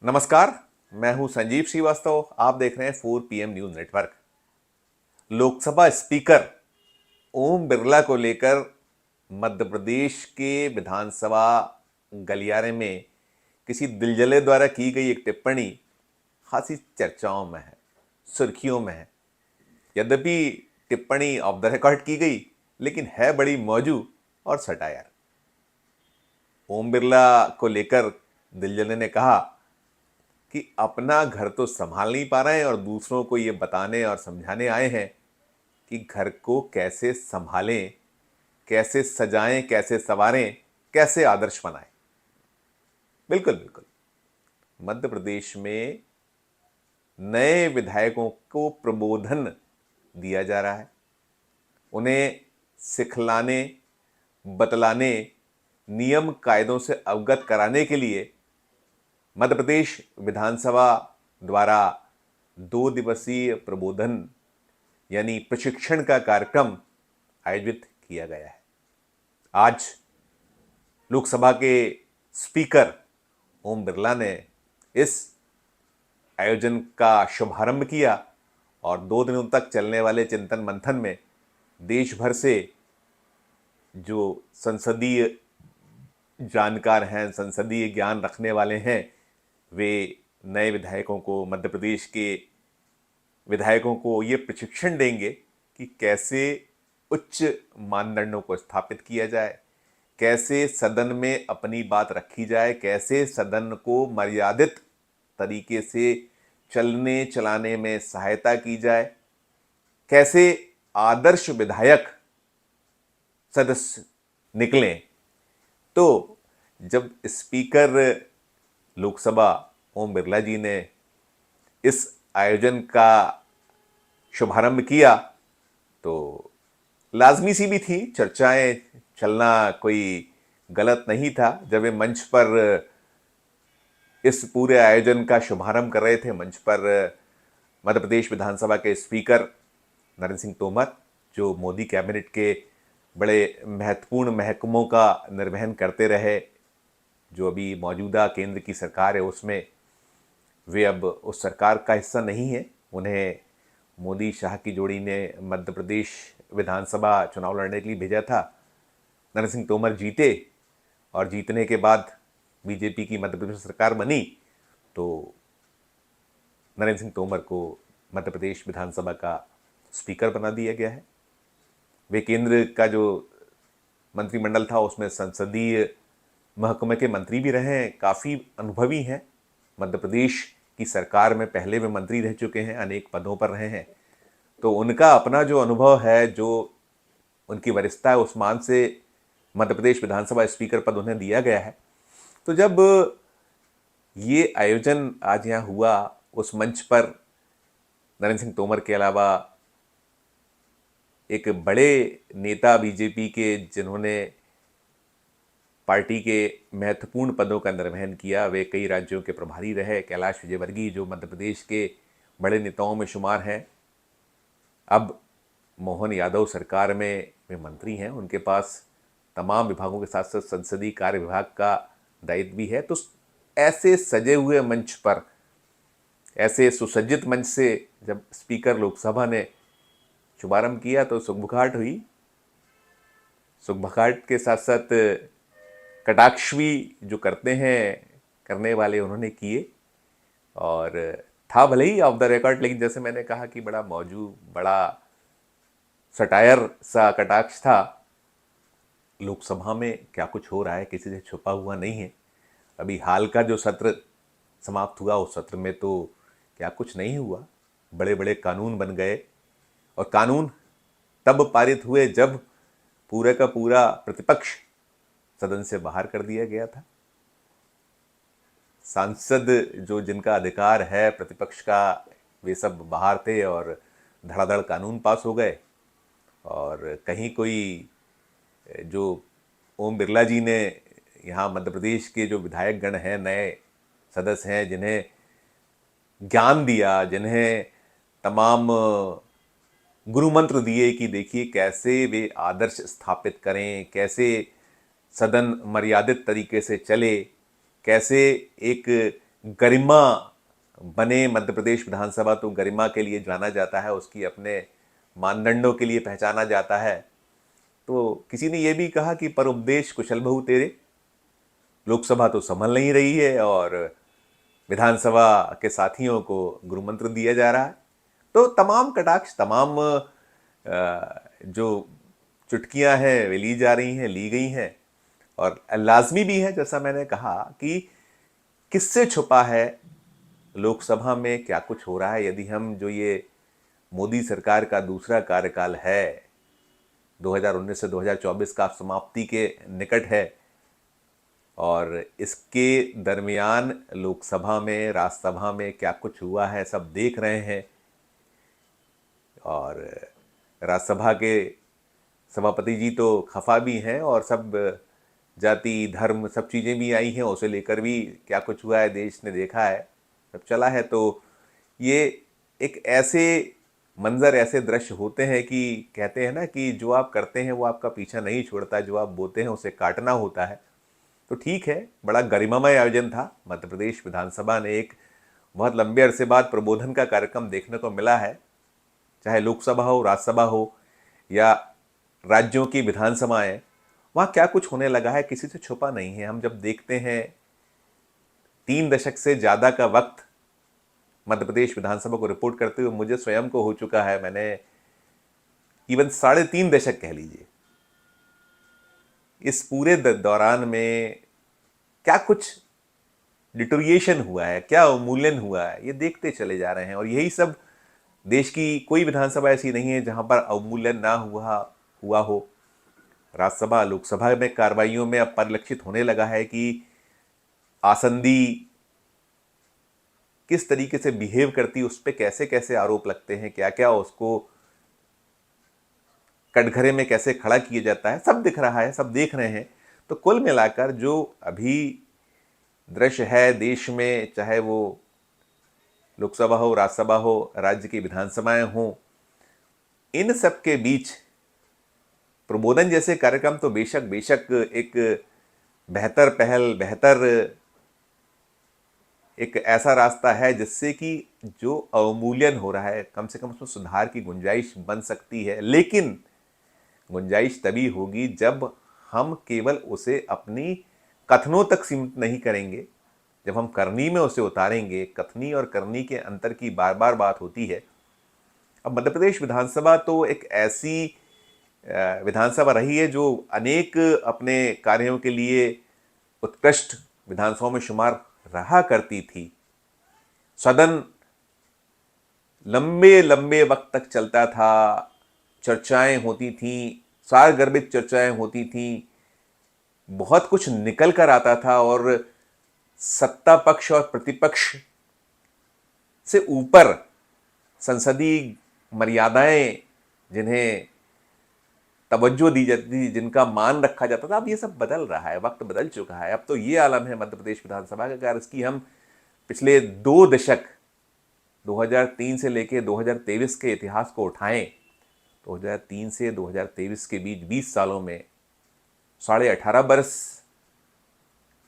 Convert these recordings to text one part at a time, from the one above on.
नमस्कार। मैं हूं संजीव श्रीवास्तव। आप देख रहे हैं 4 PM news network. Lok Sabha speaker Om Birla को लेकर मध्य प्रदेश के विधानसभा गलियारे में किसी दिलजले द्वारा की गई एक टिप्पणी खासी चर्चाओं में है, सुर्खियों में है। यद्यपि टिप्पणी ऑफ द रिकॉर्ड की गई, लेकिन है बड़ी मौजू और सटायर। ओम बिरला को लेकर दिलजले ने कहा कि अपना घर तो संभाल नहीं पा रहे हैं और दूसरों को ये बताने और समझाने आए हैं कि घर को कैसे संभालें, कैसे सजाएं, कैसे संवारें, कैसे आदर्श बनाएं। बिल्कुल बिल्कुल, मध्य प्रदेश में नए विधायकों को प्रबोधन दिया जा रहा है। उन्हें सिखलाने, बतलाने, नियम कायदों से अवगत कराने के लिए मध्य प्रदेश विधानसभा द्वारा 2 दिवसीय प्रबोधन यानी प्रशिक्षण का कार्यक्रम आयोजित किया गया है। आज लोकसभा के स्पीकर ओम बिरला ने इस आयोजन का शुभारंभ किया और 2 दिनों तक चलने वाले चिंतन मंथन में देश भर से जो संसदीय जानकार हैं, संसदीय ज्ञान रखने वाले हैं, वे नए विधायकों को, मध्य प्रदेश के विधायकों को ये प्रशिक्षण देंगे कि कैसे उच्च मानदंडों को स्थापित किया जाए, कैसे सदन में अपनी बात रखी जाए, कैसे सदन को मर्यादित तरीके से चलने चलाने में सहायता की जाए, कैसे आदर्श विधायक सदस्य निकलें। तो जब स्पीकर लोकसभा ओम बिरला जी ने इस आयोजन का शुभारंभ किया तो लाजमी सी भी थी, चर्चाएं चलना कोई गलत नहीं था। जब वे मंच पर इस पूरे आयोजन का शुभारंभ कर रहे थे, मंच पर मध्य प्रदेश विधानसभा के स्पीकर नरेंद्र सिंह तोमर, जो मोदी कैबिनेट के बड़े महत्वपूर्ण महकमों का निर्वहन करते रहे, जो अभी मौजूदा केंद्र की सरकार है उसमें वे अब उस सरकार का हिस्सा नहीं है। उन्हें मोदी शाह की जोड़ी ने मध्य प्रदेश विधानसभा चुनाव लड़ने के लिए भेजा था। नरेंद्र सिंह तोमर जीते और जीतने के बाद बीजेपी की मध्य प्रदेश सरकार बनी, तो नरेंद्र सिंह तोमर को मध्य प्रदेश विधानसभा का स्पीकर बना दिया गया है। वे केंद्र का जो मंत्रिमंडल था उसमें संसदीय महकमे के मंत्री भी रहे हैं, काफ़ी अनुभवी हैं। मध्य प्रदेश की सरकार में पहले वे मंत्री रह चुके हैं, अनेक पदों पर रहे हैं, तो उनका अपना जो अनुभव है, जो उनकी वरिष्ठता है, उस मान से मध्य प्रदेश विधानसभा स्पीकर पद उन्हें दिया गया है। तो जब ये आयोजन आज यहाँ हुआ, उस मंच पर नरेंद्र सिंह तोमर के अलावा एक बड़े नेता बीजेपी के, जिन्होंने पार्टी के महत्वपूर्ण पदों का निर्वहन किया, वे कई राज्यों के प्रभारी रहे, कैलाश विजयवर्गीय, जो मध्य प्रदेश के बड़े नेताओं में शुमार हैं। अब मोहन यादव सरकार में वे मंत्री हैं, उनके पास तमाम विभागों के साथ साथ संसदीय कार्य विभाग का दायित्व भी है। तो ऐसे सजे हुए मंच पर, ऐसे सुसज्जित मंच से जब स्पीकर लोकसभा ने शुभारंभ किया तो सुखबुखाहट हुई। सुखबुखाहट के साथ साथ कटाक्ष भी जो करते हैं, करने वाले उन्होंने किए, और था भले ही ऑफ द रिकॉर्ड, लेकिन जैसे मैंने कहा कि बड़ा मौजू, बड़ा सटायर सा कटाक्ष था। लोकसभा में क्या कुछ हो रहा है किसी से छुपा हुआ नहीं है। अभी हाल का जो सत्र समाप्त हुआ, उस सत्र में तो क्या कुछ नहीं हुआ। बड़े बड़े कानून बन गए, और कानून तब पारित हुए जब पूरे का पूरा प्रतिपक्ष सदन से बाहर कर दिया गया था। सांसद जो, जिनका अधिकार है प्रतिपक्ष का, वे सब बाहर थे और धड़ाधड़ कानून पास हो गए। और कहीं कोई, जो ओम बिरला जी ने यहाँ मध्य प्रदेश के जो विधायक गण हैं, नए सदस्य हैं, जिन्हें ज्ञान दिया, जिन्हें तमाम गुरु मंत्र दिए कि देखिए कैसे वे आदर्श स्थापित करें, कैसे सदन मर्यादित तरीके से चले, कैसे एक गरिमा बने। मध्य प्रदेश विधानसभा तो गरिमा के लिए जाना जाता है, उसकी अपने मानदंडों के लिए पहचाना जाता है। तो किसी ने यह भी कहा कि पर उपदेश कुशल बहु तेरे, लोकसभा तो संभल नहीं रही है और विधानसभा के साथियों को गुरु मंत्र दिया जा रहा है। तो तमाम कटाक्ष, तमाम जो चुटकियां हैं वे ली जा रही हैं, ली गई हैं। और लाजमी भी है, जैसा मैंने कहा, कि किससे छुपा है लोकसभा में क्या कुछ हो रहा है। यदि हम जो ये मोदी सरकार का दूसरा कार्यकाल है, 2019 से 2024 का समाप्ति के निकट है, और इसके दरमियान लोकसभा में, राज्यसभा में क्या कुछ हुआ है सब देख रहे हैं। और राज्यसभा के सभापति जी तो खफा भी हैं, और सब जाति धर्म सब चीज़ें भी आई हैं, उसे लेकर भी क्या कुछ हुआ है देश ने देखा है, सब चला है। तो ये एक ऐसे मंजर, ऐसे दृश्य होते हैं कि कहते हैं ना कि जो आप करते हैं वो आपका पीछा नहीं छोड़ता, जो आप बोते हैं उसे काटना होता है। तो ठीक है, बड़ा गरिमामय आयोजन था। मध्य प्रदेश विधानसभा ने एक बहुत लंबे अरसे बाद प्रबोधन का कार्यक्रम देखने को मिला है। चाहे लोकसभा हो, राज्यसभा हो या राज्यों की विधानसभाएं, वहाँ क्या कुछ होने लगा है किसी से छुपा नहीं है। हम जब देखते हैं 3 दशक से ज़्यादा का वक्त मध्य प्रदेश विधानसभा को रिपोर्ट करते हुए मुझे स्वयं को हो चुका है। मैंने इवन 3.5 दशक कह लीजिए। इस पूरे दौरान में क्या कुछ डिटोरिएशन हुआ है, क्या अवमूल्यन हुआ है, ये देखते चले जा रहे हैं। और यही सब, देश की कोई विधानसभा ऐसी नहीं है जहां पर अवमूल्यन ना हुआ हो। राज्यसभा, लोकसभा में कार्रवाइयों में अब परिलक्षित होने लगा है कि आसंदी किस तरीके से बिहेव करती, उस पर कैसे कैसे आरोप लगते हैं, क्या क्या उसको कटघरे में कैसे खड़ा किया जाता है, सब दिख रहा है, सब देख रहे हैं। तो कुल मिलाकर जो अभी दृश्य है देश में, चाहे वो लोकसभा हो, राज्यसभा हो, राज्य की विधानसभाएं हो, इन सब के बीच प्रबोधन जैसे कार्यक्रम तो बेशक एक बेहतर पहल, बेहतर एक ऐसा रास्ता है जिससे कि जो अवमूल्यन हो रहा है कम से कम उसमें सुधार की गुंजाइश बन सकती है। लेकिन गुंजाइश तभी होगी जब हम केवल उसे अपनी कथनों तक सीमित नहीं करेंगे, जब हम करनी में उसे उतारेंगे। कथनी और करनी के अंतर की बार बार बात होती है। अब मध्य प्रदेश विधानसभा तो एक ऐसी विधानसभा रही है जो अनेक अपने कार्यों के लिए उत्कृष्ट विधानसभाओं में शुमार रहा करती थी। सदन लंबे लंबे वक्त तक चलता था, चर्चाएं होती थीं, सारगर्भित चर्चाएं होती थीं, बहुत कुछ निकल कर आता था। और सत्ता पक्ष और प्रतिपक्ष से ऊपर संसदीय मर्यादाएं, जिन्हें तवज्जो दी जाती थी, जिनका मान रखा जाता था, अब ये सब बदल रहा है, वक्त बदल चुका है। अब तो ये आलम है मध्य प्रदेश विधानसभा का। अगर इसकी हम पिछले 2 दशक 2003 से लेकर 2023 के इतिहास को उठाएं, 2003 से 2023 के बीच 20 सालों में 18.5 बरस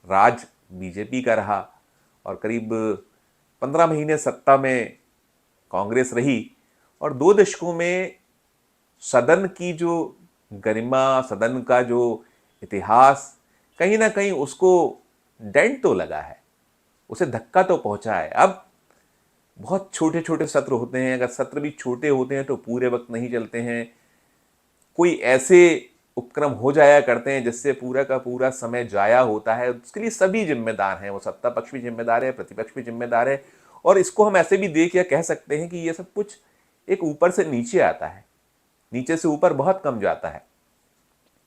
राज बीजेपी का रहा और करीब 15 महीने सत्ता में कांग्रेस रही। और 2 दशकों में सदन की जो गरिमा, सदन का जो इतिहास, कहीं ना कहीं उसको डेंट तो लगा है, उसे धक्का तो पहुंचा है। अब बहुत छोटे छोटे सत्र होते हैं, अगर सत्र भी छोटे होते हैं तो पूरे वक्त नहीं चलते हैं। कोई ऐसे उपक्रम हो जाया करते हैं जिससे पूरा का पूरा समय जाया होता है। उसके लिए सभी जिम्मेदार हैं, वो सत्ता पक्ष भी जिम्मेदार है, प्रतिपक्ष भी जिम्मेदार है। और इसको हम ऐसे भी देख या कह सकते हैं कि ये सब कुछ एक ऊपर से नीचे आता है, नीचे से ऊपर बहुत कम जाता है।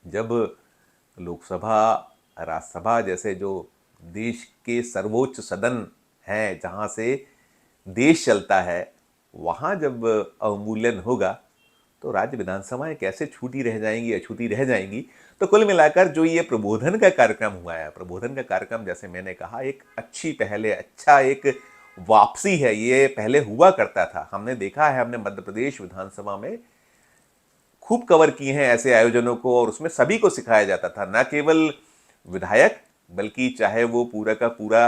जब लोकसभा, राज्यसभा जैसे जो देश के सर्वोच्च सदन हैं, जहाँ से देश चलता है, वहाँ जब अवमूल्यन होगा तो राज्य विधानसभाएं कैसे छूटी रह जाएंगी, अछूती रह जाएंगी। तो कुल मिलाकर जो ये प्रबोधन का कार्यक्रम हुआ है, प्रबोधन का कार्यक्रम जैसे मैंने कहा एक अच्छी पहले, अच्छा एक वापसी है। ये पहले हुआ करता था, हमने देखा है, हमने मध्य प्रदेश विधानसभा में खूब कवर किए हैं ऐसे आयोजनों को, और उसमें सभी को सिखाया जाता था, न केवल विधायक बल्कि चाहे वो पूरा का पूरा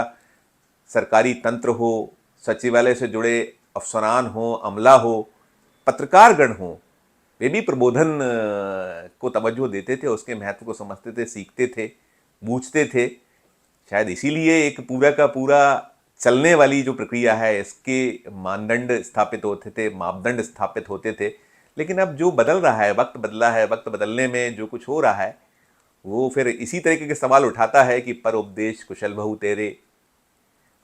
सरकारी तंत्र हो, सचिवालय से जुड़े अफसरान हो, अमला हो, पत्रकारगण हो, वे भी प्रबोधन को तवज्जो देते थे, उसके महत्व को समझते थे, सीखते थे, बूझते थे। शायद इसीलिए एक पूरा का पूरा चलने वाली जो प्रक्रिया है इसके मानदंड स्थापित होते थे, मापदंड स्थापित होते थे। लेकिन अब जो बदल रहा है, वक्त बदला है, वक्त बदलने में जो कुछ हो रहा है वो फिर इसी तरीके के सवाल उठाता है कि पर उपदेश कुशल बहु तेरे,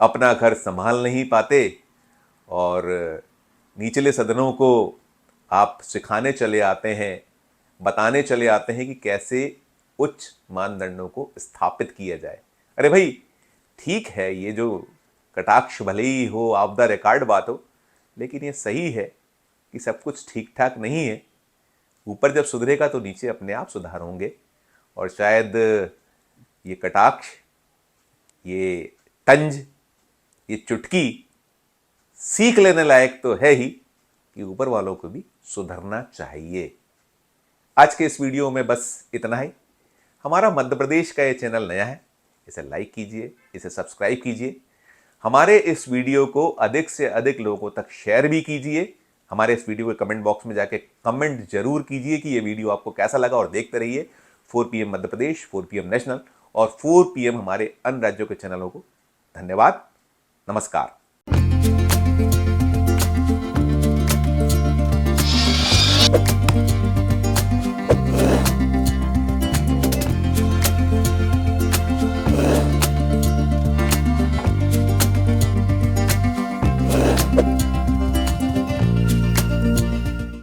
अपना घर संभाल नहीं पाते और निचले सदनों को आप सिखाने चले आते हैं, बताने चले आते हैं कि कैसे उच्च मानदंडों को स्थापित किया जाए। अरे भाई ठीक है, ये जो कटाक्ष भले ही हो, ऑफ द रिकॉर्ड बात हो, लेकिन ये सही है कि सब कुछ ठीक ठाक नहीं है। ऊपर जब सुधरेगा तो नीचे अपने आप सुधार होंगे। और शायद ये कटाक्ष, ये तंज, ये चुटकी सीख लेने लायक तो है ही कि ऊपर वालों को भी सुधरना चाहिए। आज के इस वीडियो में बस इतना ही। हमारा मध्य प्रदेश का ये चैनल नया है, इसे लाइक कीजिए, इसे सब्सक्राइब कीजिए, हमारे इस वीडियो को अधिक से अधिक लोगों तक शेयर भी कीजिए। हमारे इस वीडियो के कमेंट बॉक्स में जाके कमेंट जरूर कीजिए कि ये वीडियो आपको कैसा लगा, और देखते रहिए 4 PM Madhya Pradesh, 4 PM national और 4 PM हमारे अन्य राज्यों के चैनलों को। धन्यवाद, नमस्कार।